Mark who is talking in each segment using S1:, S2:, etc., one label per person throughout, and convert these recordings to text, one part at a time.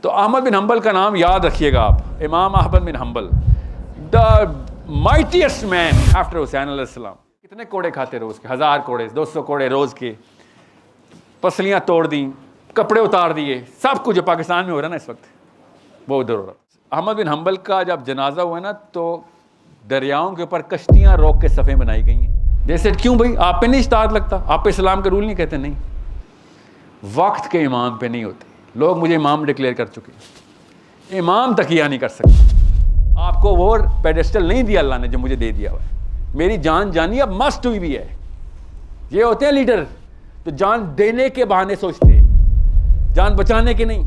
S1: तो Ahmad bin humble का नाम याद रखिएगा आप, Imam Ahmad bin Hanbal, the mightiest man after Hussain अलैहिस्सलाम। कितने कोड़े खाते रोज़ के, 1000 कोड़े, 200 कोड़े रोज़ के, पसलियाँ तोड़ दी, कपड़े उतार दिए, सब कुछ जो पाकिस्तान में हो रहा है ना इस वक्त, वो उधर हो रहा। अहमद बिन हम्बल का जब जनाजा हुआ ना तो दरियाओं के ऊपर कश्तियाँ रोक के सफ़े बनाई गई हैं। जैसे क्यों भाई, आप पे नहीं इस्ताद लगता, आप पे इस्लाम के रूल नहीं कहते? नहीं, वक्त के इमाम पे नहीं होते। लोग मुझे इमाम डिक्लेयर कर चुके, इमाम तकिया नहीं कर सकते। आपको वो पेडेस्टल नहीं दिया अल्लाह ने जो मुझे दे दिया हुआ है। मेरी जान जानी अब मस्ट हुई भी है। ये होते हैं लीडर तो जान देने के बहाने सोचते हैं, जान बचाने के नहीं।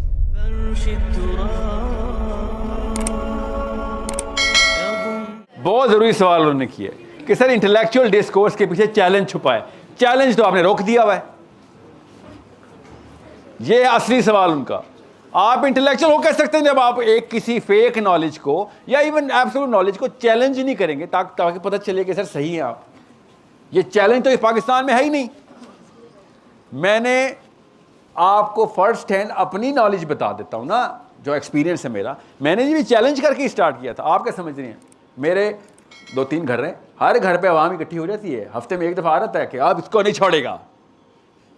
S1: बहुत ज़रूरी सवाल उन्होंने किया कि सर इंटेलेक्चुअल डिस्कोर्स के पीछे चैलेंज छुपा है। चैलेंज तो आपने रोक दिया हुआ है। ये असली सवाल उनका। आप इंटेलेक्चुअल हो कह सकते हैं जब आप एक किसी फेक नॉलेज को या इवन एब्सोल्यूट नॉलेज को चैलेंज ही नहीं करेंगे ताकि पता चले कि सर सही है आप। ये चैलेंज तो इस पाकिस्तान में है ही नहीं। मैंने आपको फर्स्ट हैंड अपनी नॉलेज बता देता हूं ना, जो एक्सपीरियंस है मेरा। मैंने ये भी चैलेंज करके स्टार्ट किया था। आप क्या समझ रहे हैं? मेरे 2-3 घर हैं, हर घर पे आवाम इकट्ठी हो जाती है, हफ्ते में एक दफ़ा आ रहा है कि आप इसको नहीं छोड़ेगा।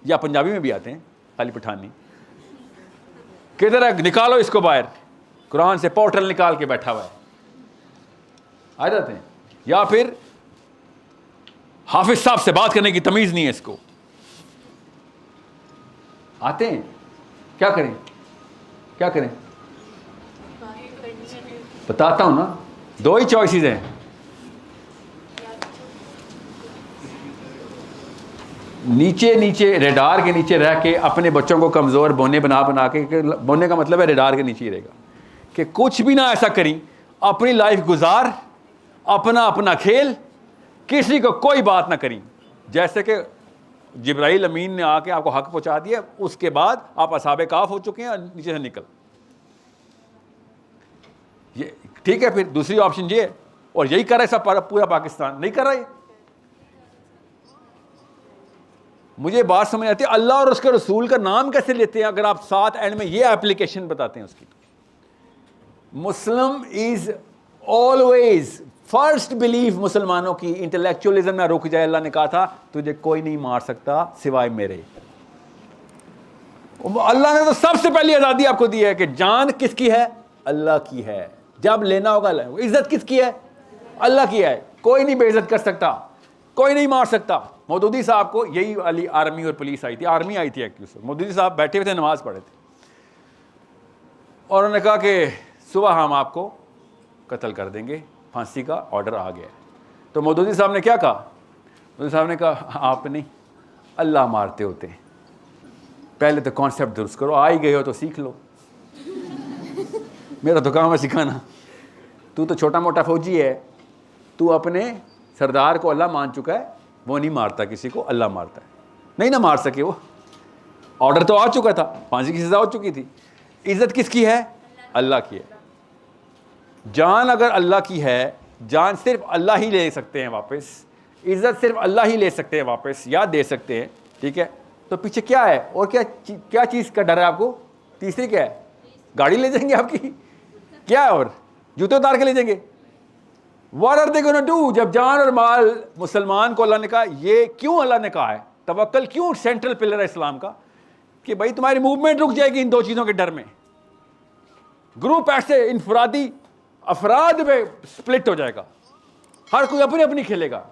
S1: या पंजाबी में भी आते हैं, खाली पठानी, किधर है, निकालो इसको बाहर। कुरान से पोर्टल निकाल के बैठा हुआ है, आ जाते हैं। या फिर हाफिज साहब से बात करने की तमीज़ नहीं है इसको, आते हैं। क्या करें, क्या करें? बताता हूं ना, 2 ही चॉइसेस हैं। नीचे नीचे रेडार के नीचे रह के अपने बच्चों को कमज़ोर बोने बना के, बोने का मतलब है रेडार के नीचे ही रहेगा कि कुछ भी ना ऐसा करी, अपनी लाइफ गुजार, अपना अपना खेल, किसी को कोई बात ना करी। जैसे कि जिब्राइल अमीन ने आके आपको हक पहुंचा दिया, उसके बाद आप असहाबे काफ हो चुके हैं और नीचे से निकल। ये ठीक है। फिर दूसरी ऑप्शन ये है, और यही कर रहा है सब, पूरा पाकिस्तान नहीं कर रहा है। मुझे बात समझ आती है, अल्लाह और उसके रसूल का नाम कैसे लेते हैं अगर आप साथ एंड में ये एप्लीकेशन बताते हैं उसकी। Muslim is always first belief मुसलमानों की इंटेलेक्चुअलिज्म ना रुक जाए। अल्लाह ने कहा था तुझे कोई नहीं मार सकता सिवाय मेरे। अल्लाह ने तो सबसे पहली आज़ादी आपको दी है कि जान किसकी है? अल्लाह की है। जब लेना होगा अल्लाह। इज्जत किसकी है? अल्लाह की है। कोई नहीं बेइज्जत कर सकता, कोई नहीं मार सकता। मौदूदी साहब को यही वाली आर्मी और पुलिस आई थी, आर्मी आई थी एक्चुअली। मौदूदी साहब बैठे हुए थे, नमाज पढ़े थे, और उन्होंने कहा कि सुबह हम आपको कत्ल कर देंगे, फांसी का ऑर्डर आ गया। तो मौदूदी साहब ने क्या कहा? मौदूदी साहब ने कहा आप नहीं, अल्लाह मारते होते हैं। पहले तो कॉन्सेप्ट दुरुस्त करो, आ ही गए हो तो सीख लो। मेरा तो काम है सिखाना। तू तो छोटा मोटा फौजी है, तू अपने सरदार को अल्लाह मान चुका है, वो नहीं मारता किसी को, अल्लाह मारता है। नहीं ना मार सके, वो ऑर्डर तो आ चुका था, फांसी की सज़ा हो चुकी थी। इज़्ज़त किसकी है? अल्लाह की है। जान अगर अल्लाह की है, जान सिर्फ अल्लाह ही ले सकते हैं वापस, इज़्ज़त सिर्फ अल्लाह ही ले सकते हैं वापस या दे सकते हैं, ठीक है? तो पीछे क्या है और क्या चीज़ का डर है आपको? तीसरी क्या है? गाड़ी ले जाएंगे आपकी, क्या है? और जूते उतार के ले जाएंगे। What are they gonna do? जब जान और माल मुसलमान को अल्लाह ने कहा, ये क्यों अल्लाह ने कहा है? तवक्कल क्यों सेंट्रल पिलर है इस्लाम का? कि भाई तुम्हारी मूवमेंट रुक जाएगी इन 2 चीज़ों के डर में। ग्रुप ऐसे इनफरादी अफराद में स्प्लिट हो जाएगा, हर कोई अपनी अपनी खेलेगा।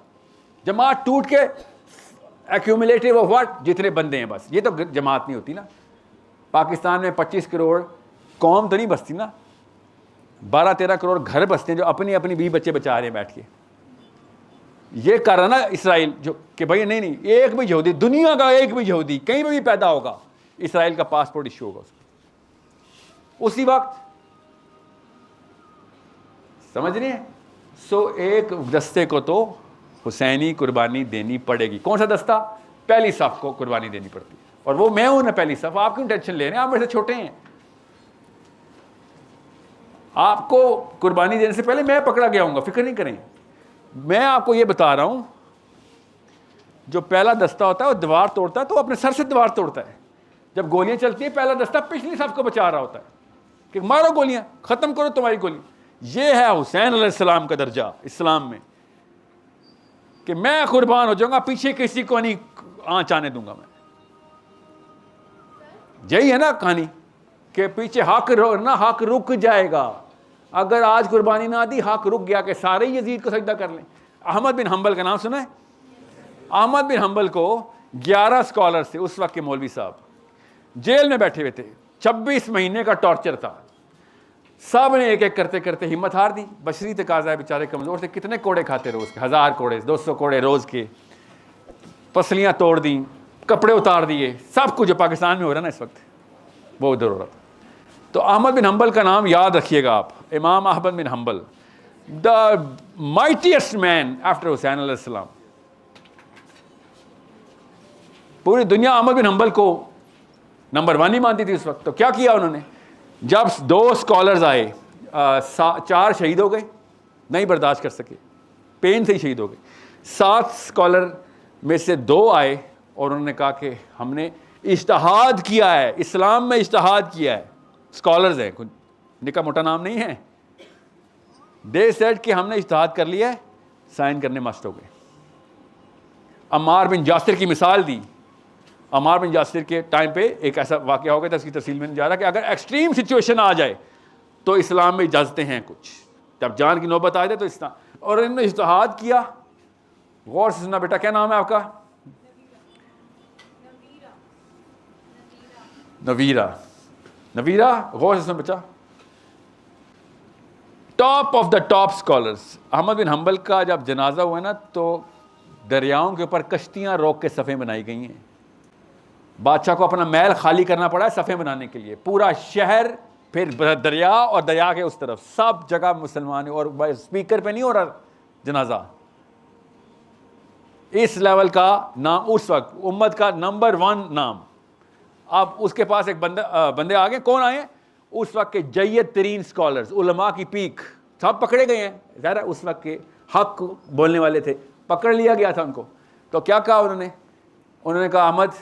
S1: जमात टूट के एक्यूमुलेटिव ऑफ व्हाट, जितने बंदे हैं बस। ये तो जमात नहीं होती ना। पाकिस्तान में 25 करोड़ कौम तो नहीं बसती ना, 12-13 करोड़ घर बसते हैं जो अपनी अपनी 20 बच्चे बचा रहे हैं बैठ के। ये कर रहा ना इसराइल जो कि भाई नहीं, एक भी यहूदी, दुनिया का एक भी यहूदी कहीं पर भी पैदा होगा, इसराइल का पासपोर्ट इश्यू होगा उसको उसी वक्त। समझ रहे हैं? सो एक दस्ते को तो हुसैनी कुर्बानी देनी पड़ेगी। कौन सा दस्ता? पहली सफ को कुर्बानी देनी पड़ती है, और वो मैं हूं ना पहली सफ। आप क्यों टेंशन ले रहे हैं? आप मेरे से छोटे हैं। आपको कुर्बानी देने से पहले मैं पकड़ा गया हूँगा, फिक्र नहीं करें। मैं आपको ये बता रहा हूँ, जो पहला दस्ता होता है वो दीवार तोड़ता है तो अपने सर से दीवार तोड़ता है। जब गोलियां चलती हैं, पहला दस्ता पिछली सफ को बचा रहा होता है। कि मारो गोलियां, ख़त्म करो तुम्हारी गोली। ये है हुसैन अलैहिस्सलाम का दर्जा इस्लाम में, कि मैं कुर्बान हो जाऊंगा, पीछे किसी को नहीं आँच आने दूंगा मैं। यही है ना कहानी, कि पीछे हक ना, हक रुक जाएगा। अगर आज कुर्बानी ना दी, हक रुक गया कि सारे यजीद को सजदा कर लें। अहमद बिन हंबल का नाम सुना है? अहमद बिन हंबल को 11 स्कॉलर से, उस वक्त के मौलवी साहब जेल में बैठे हुए थे, 26 महीने का टॉर्चर था। सब ने एक एक करते करते हिम्मत हार दी। बशरी तकाजा है, बेचारे कमज़ोर थे, कितने कोड़े खाते रोज़ के, 1000 कोड़े, 200 कोड़े रोज़ के, पसलियाँ तोड़ दी, कपड़े उतार दिए, सब कुछ जो पाकिस्तान में हो रहा है ना इस वक्त, वो उधर हो रहा था। तो अहमद बिन हंबल का नाम याद रखिएगा आप, Imam Ahmad bin Hanbal, the mightiest man after Hussain अलैहिस्सलाम। पूरी दुनिया अहमद बिन हंबल को नंबर 1 ही मानती थी उस वक्त। तो क्या किया उन्होंने, जब 2 स्कॉलर्स आए, 4 शहीद हो गए, नहीं बर्दाश्त कर सके, पेन से ही शहीद हो गए। 7 स्कॉलर में से 2 आए और उन्होंने कहा कि हमने इज्तिहाद किया है, इस्लाम में इज्तिहाद किया है। स्कॉलर्स हैं, कुछ निका मोटा नाम नहीं है। दे सेड कि हमने इज्तिहाद कर लिया है, साइन करने मस्त हो गए। अम्मार बिन यासिर की मिसाल दी। अम्मार बिन यासिर के टाइम पे एक ऐसा वाक़या हो गया था, इसकी तफसील में नहीं जा रहा, कि अगर एक्सट्रीम सिचुएशन आ जाए तो इस्लाम में इजाज़तें हैं कुछ, जब जान की नौबत आ जाए तो इस्लाम। और इन्होंने इज्तिहाद किया। गौर से सुनना बेटा, क्या नाम है आपका? नवीरा। नवीरा, गौर से सुन बच्चा। Top of the top scholars. Ahmad bin Hanbal का जब जनाजा हुआ ना, तो दरियाओं के ऊपर कश्तियां रोक के सफ़े बनाई गई हैं। बादशाह को अपना महल खाली करना पड़ा है सफ़े बनाने के लिए। पूरा शहर, फिर दरिया, और दरिया के उस तरफ सब जगह मुसलमान, और स्पीकर पे नहीं हो रहा जनाजा। इस लेवल का नाम उस वक्त उम्मत का नंबर 1 नाम। अब उसके पास एक बंदे आ गए। कौन आए? उस वक्त के जय्यद तरीन स्कॉलर्स, उलमा की पीक, सब पकड़े गए हैं। ज़रा उस वक्त के हक बोलने वाले थे, पकड़ लिया गया था उनको। तो क्या कहा उन्होंने कहा अहमद,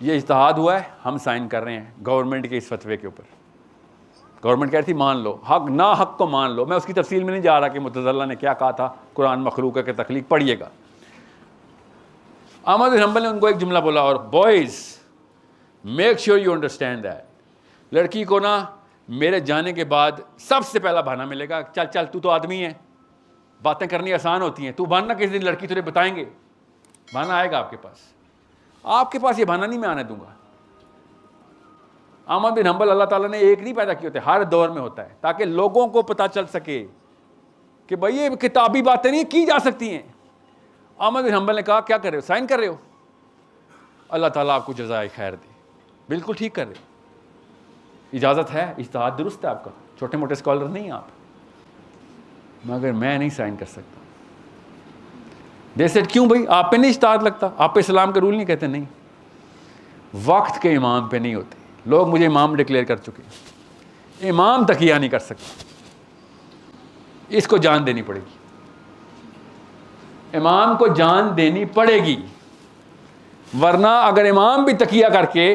S1: ये इज्तिहाद हुआ है, हम साइन कर रहे हैं गवर्नमेंट के इस फतवे के ऊपर। गवर्नमेंट कह रही थी मान लो, हक ना हक को मान लो। मैं उसकी तफसील में नहीं जा रहा कि मुतज़ल्ला ने क्या कहा था, कुरान मखलूक के तख्लीक पढ़िएगा। अहमद बिन हंबल ने उनको एक जुमला बोला, और boys make sure you understand that, लड़की को ना मेरे जाने के बाद सबसे पहला बहाना मिलेगा, चल चल तू तो आदमी है, बातें करनी आसान होती हैं, तू बहाना किस दिन लड़की तुझे बताएंगे, बहाना आएगा आपके पास ये बहाना नहीं मैं आने दूंगा। अहमद बिन हंबल अल्लाह ताला ने एक नहीं पैदा किए होते, हर दौर में होता है, ताकि लोगों को पता चल सके कि भाई ये किताबी बातें नहीं की जा सकती हैं। अहमद बिन हंबल ने कहा क्या कर रहे हो, साइन कर रहे हो, अल्लाह ताला आपको जज़ाए खैर दे, बिल्कुल ठीक कर रहे हो, इजाज़त है, इज्तिहाद दुरुस्त है आपका, छोटे मोटे स्कॉलर नहीं आप, मगर मैं नहीं साइन कर सकता। जैसे क्यों भाई, आप पे नहीं इज्तिहाद लगता, आप पे इस्लाम के रूल नहीं कहते? नहीं, वक्त के इमाम पे नहीं होते। लोग मुझे इमाम डिक्लेयर कर चुके, इमाम तकिया नहीं कर सकते, इसको जान देनी पड़ेगी, इमाम को जान देनी पड़ेगी। वरना अगर इमाम भी तकिया करके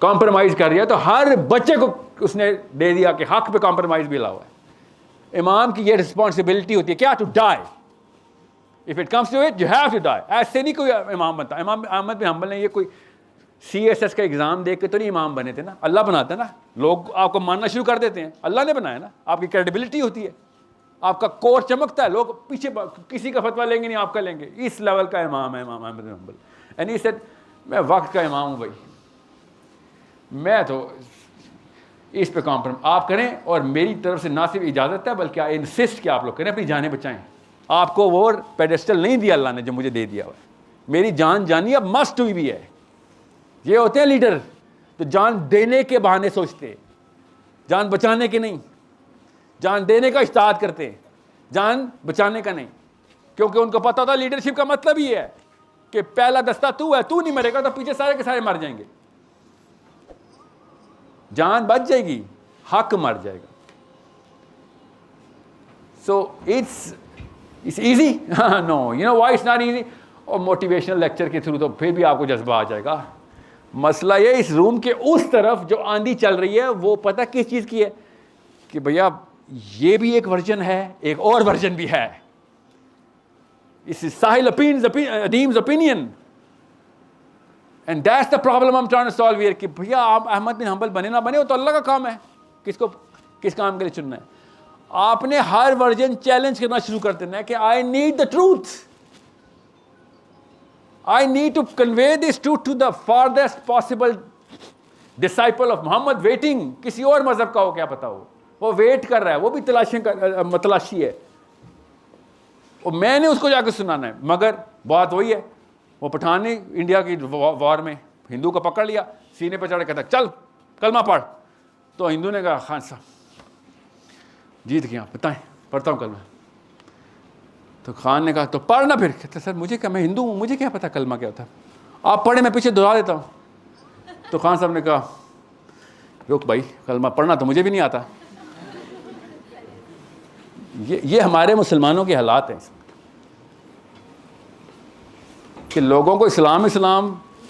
S1: कॉम्प्रोमाइज़ कर दिया तो हर बच्चे को उसने दे दिया कि हक पे कॉम्प्रोमाइज़ भी अलाउ है। इमाम की ये रिस्पॉन्सिबिलिटी होती है क्या, to die, if it comes to it you have to die. ऐसे नहीं कोई इमाम बनता। इमाम अहमद बिन हंबल ने ये कोई CSS का एग्ज़ाम देख के तो नहीं इमाम बने थे ना, अल्लाह बनाता है ना। लोग आपको मानना शुरू कर देते हैं, अल्लाह ने बनाया ना, आपकी क्रेडिबिलिटी होती है, आपका कोर चमकता है, लोग पीछे किसी का फतवा लेंगे नहीं, आपका लेंगे। इस लेवल का इमाम है इमाम Ahmad bin humble. And he said मैं वक्त का इमाम हूँ भाई, मैं तो इस पे कॉम्प्रोमाइज आप करें, और मेरी तरफ से ना सिर्फ इजाज़त है बल्कि आई इंसिस्ट कि आप लोग करें, अपनी जानें बचाएं। आपको वो पेडेस्टल नहीं दिया अल्लाह ने जो मुझे दे दिया हुआ है, मेरी जान जानी अब मस्ट हुई भी है। ये होते हैं लीडर तो जान देने के बहाने सोचते हैं, जान बचाने के नहीं। जान देने का इस्तेमाल करते हैं, जान बचाने का नहीं, क्योंकि उनको पता था लीडरशिप का मतलब ही है कि पहला दस्ता तू है, तू नहीं मरेगा तो पीछे सारे के सारे मर जाएंगे। जान बच जाएगी, हक मर जाएगा। So it's easy, no, you know why it's not easy. और मोटिवेशनल लेक्चर के थ्रू तो फिर भी आपको जज्बा आ जाएगा, मसला ये इस रूम के उस तरफ जो आंधी चल रही है वो पता किस चीज़ की है कि भैया ये भी एक वर्जन है, एक और वर्जन भी है। इस Sahil Adeem's opinion and that's the problem I am trying to solve here कि भैया आप अहमद बिन हंबल बने ना बने वो तो अल्लाह का काम है, किसको किस काम के लिए चुनना है। आपने हर वर्जन चैलेंज करना शुरू कर देना है कि I need the truth, I need to convey this truth to the farthest possible disciple of Muhammad waiting। किसी और मजहब का हो क्या पता हो, वो वेट कर रहा है, वो भी तलाशी है, और मैंने उसको जाकर सुनाना है। मगर बात वही है, वो पठान ने इंडिया की वॉर में हिंदू को पकड़ लिया, सीने पर चढ़ कहता चल कलमा पढ़, तो हिंदू ने कहा खान साहब जीत गया, बताएं पढ़ता हूँ कलमा। तो खान ने कहा तो पढ़ ना। फिर कहते सर मुझे क्या, मैं हिंदू हूँ, मुझे क्या पता कलमा क्या होता है, आप पढ़े मैं पीछे दोहरा देता हूँ। तो खान साहब ने कहा रुक भाई, कलमा पढ़ना तो मुझे भी नहीं आता। ये हमारे मुसलमानों के हालात हैं कि लोगों को इस्लाम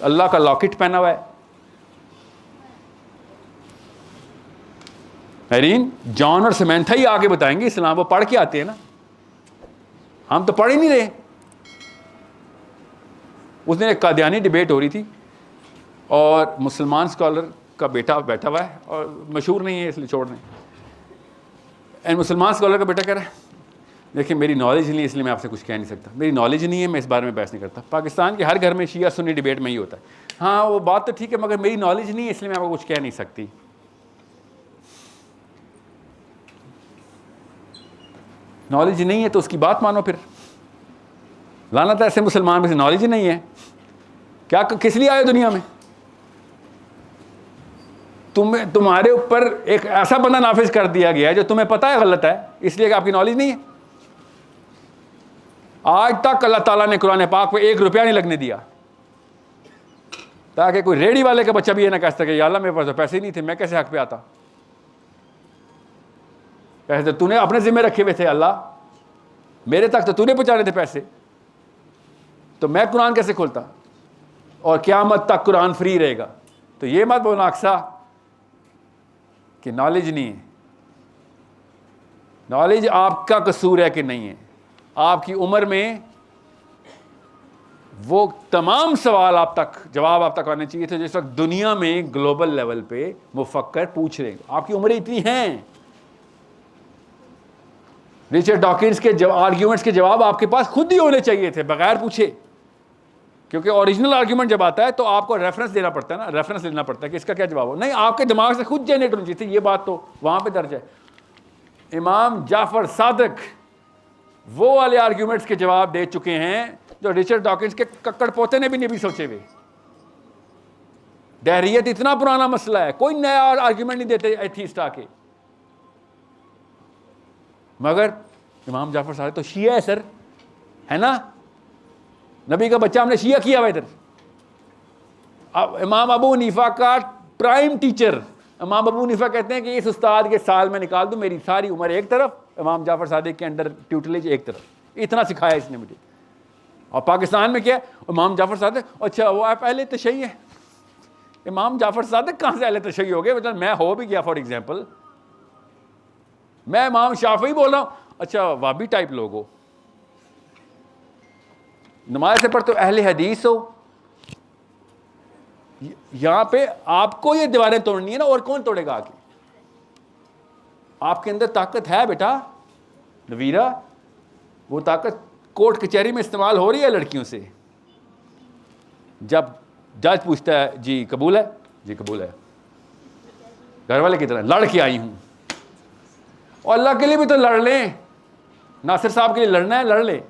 S1: अल्लाह का लॉकेट पहना हुआ है। हरीन जॉन और समैंथा ही आगे बताएंगे इस्लाम, वो पढ़ के आते हैं ना, हम तो पढ़ ही नहीं रहे। उस दिन एक कादियानी डिबेट हो रही थी और मुसलमान स्कॉलर का बेटा बैठा हुआ है, और मशहूर नहीं है इसलिए छोड़ दें। एंड मुसलमान स्कॉलर का बेटा कह रहा है देखिए मेरी नॉलेज नहीं है इसलिए मैं आपसे कुछ कह नहीं सकता, मेरी नॉलेज नहीं है, मैं इस बारे में बहस नहीं करता। पाकिस्तान के हर घर में शिया सुन्नी डिबेट में ही होता है, हाँ वो बात तो ठीक है मगर मेरी नॉलेज नहीं है इसलिए मैं आपको कुछ कह नहीं सकती। नॉलेज नहीं है तो उसकी बात मानो। फिर लाना तो ऐसे मुसलमान में से नॉलेज ही नहीं है, क्या किस लिए आए दुनिया में? तुम्हारे ऊपर एक ऐसा बंदा नाफिज कर दिया गया है जो तुम्हें पता है गलत है, इसलिए कि आपकी नॉलेज नहीं है। आज तक अल्लाह ताला ने कुरान पाक पे 1 रुपया नहीं लगने दिया ताकि कोई रेडी वाले का बच्चा भी ये ना कह सके या अल्लाह मेरे पास तो पैसे ही नहीं थे, मैं कैसे हक पे आता। पैसे तो तूने अपने जिम्मे रखे हुए थे अल्लाह, मेरे तक तो तूने पहुंचाने थे पैसे, तो मैं कुरान कैसे खोलता? और क़यामत तक कुरान फ्री रहेगा। तो ये मत बोलना अक्सा कि नॉलेज नहीं है। नॉलेज आपका कसूर है कि नहीं है। आपकी उम्र में वो तमाम सवाल जवाब आप तक आने चाहिए थे जिस वक्त दुनिया में ग्लोबल लेवल पे मुफक्कर पूछ रहे हैं। आपकी उम्रें इतनी हैं। रिचर्ड डॉकिंस के आर्ग्यूमेंट्स के जवाब आपके पास खुद ही होने चाहिए थे बगैर पूछे, क्योंकि ओरिजिनल आर्ग्यूमेंट जब आता है तो आपको रेफरेंस देना पड़ता है ना, रेफरेंस लेना पड़ता है कि इसका क्या जवाब हो। नहीं, आपके दिमाग से खुद जनरेट होनी चाहिए थी। ये बात तो वहां पे दर्ज है। इमाम जाफर सादिक वो वाले आर्ग्यूमेंट्स के जवाब दे चुके हैं जो रिचर्ड डॉकिंस के कक्कड़ पोते ने भी नहीं सोचे हुए। दहरियत इतना पुराना मसला है, कोई नया आर्ग्यूमेंट नहीं देते एथीस्ट आके। मगर इमाम जाफर सादिक तो शिया है सर, है ना, नबी का बच्चा हमने शिया किया हुआ इधर। अब इमाम अबू हनीफा का प्राइम टीचर, इमाम अबू हनीफा कहते हैं कि इस उस्ताद के साल में निकाल दूं, मेरी सारी उम्र एक तरफ, इमाम जाफर सादिक के अंडर ट्यूटलेज एक तरफ। इतना सिखाया इसने मुझे। और पाकिस्तान में क्या है, इमाम जाफर सादिक, अच्छा वो आप पहले तशय्युई है। इमाम जाफर सादिक कहाँ से अहले तशय्युई हो गए? मतलब मैं हो भी गया, फॉर एग्जाम्पल मैं इमाम शाफी बोल रहा हूँ, अच्छा वाबी टाइप लोग हो, नमाज से पढ़ते हो, अहले हदीस हो। यहां पे आपको ये दीवारें तोड़नी है ना, और कौन तोड़ेगा आके? आपके अंदर ताकत है बेटा नवीरा, वो ताकत कोर्ट कचहरी में इस्तेमाल हो रही है लड़कियों से। जब जज पूछता है जी कबूल है, जी कबूल है, घर वाले की तरह लड़ के आई हूं, और अल्लाह के लिए भी तो लड़ लें, नासिर साहब के लिए लड़ना है लड़ ले,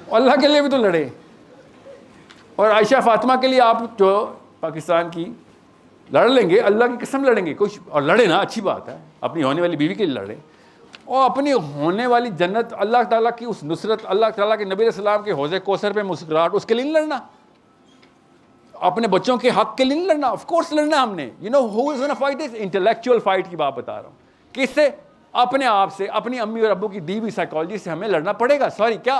S1: अल्लाह के लिए भी तो लड़े। और आयशा फातिमा के लिए आप जो पाकिस्तान की लड़ लेंगे, अल्लाह की कसम लड़ेंगे कुछ, और लड़े ना, अच्छी बात है, अपनी होने वाली बीवी के लिए लड़े, और अपनी होने वाली जन्नत, अल्लाह ताला की उस नुसरत, अल्लाह ताला के नबी सलाम के हौज़े कौसर पे मुस्कुराहट, उसके लिए नहीं लड़ना। अपने बच्चों के हक के लिए नहीं लड़ना, ऑफ कोर्स लड़ना हमने। You know who is gonna fight this? Intellectual fight की बात बता रहा हूँ। किससे? अपने आप से, अपनी अम्मी और अब्बू की दी हुई साइकोलॉजी से हमें लड़ना पड़ेगा। सॉरी क्या,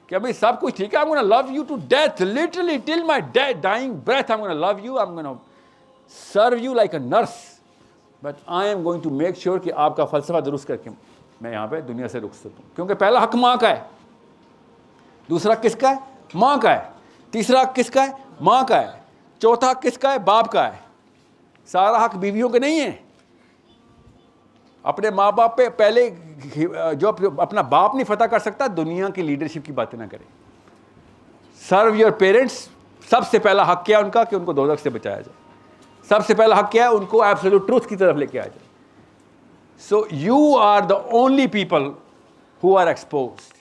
S1: कि अभी सब कुछ ठीक है, I'm gonna love you to death, literally till my dying breath I'm gonna love you, I'm gonna serve you like a nurse, but I am going to make sure कि आपका फ़लसफ़ा दुरुस्त करके मैं यहाँ पे दुनिया से रुख सकूँ। क्योंकि पहला हक माँ का है, दूसरा किसका है? माँ का है, तीसरा हक किसका है? माँ का है, चौथा हक किसका है? बाप का है। सारा हक बीवियों के नहीं है। अपने माँ बाप पे पहले जो अपना बाप नहीं फतह कर सकता, दुनिया की लीडरशिप की बातें ना करें। सर्व योर पेरेंट्स, सबसे पहला हक क्या है उनका? कि उनको दोज़ख से बचाया जाए। सबसे पहला हक क्या है? उनको एब्सोल्यूट ट्रूथ की तरफ लेके आ जाए। So you are the only people who are exposed.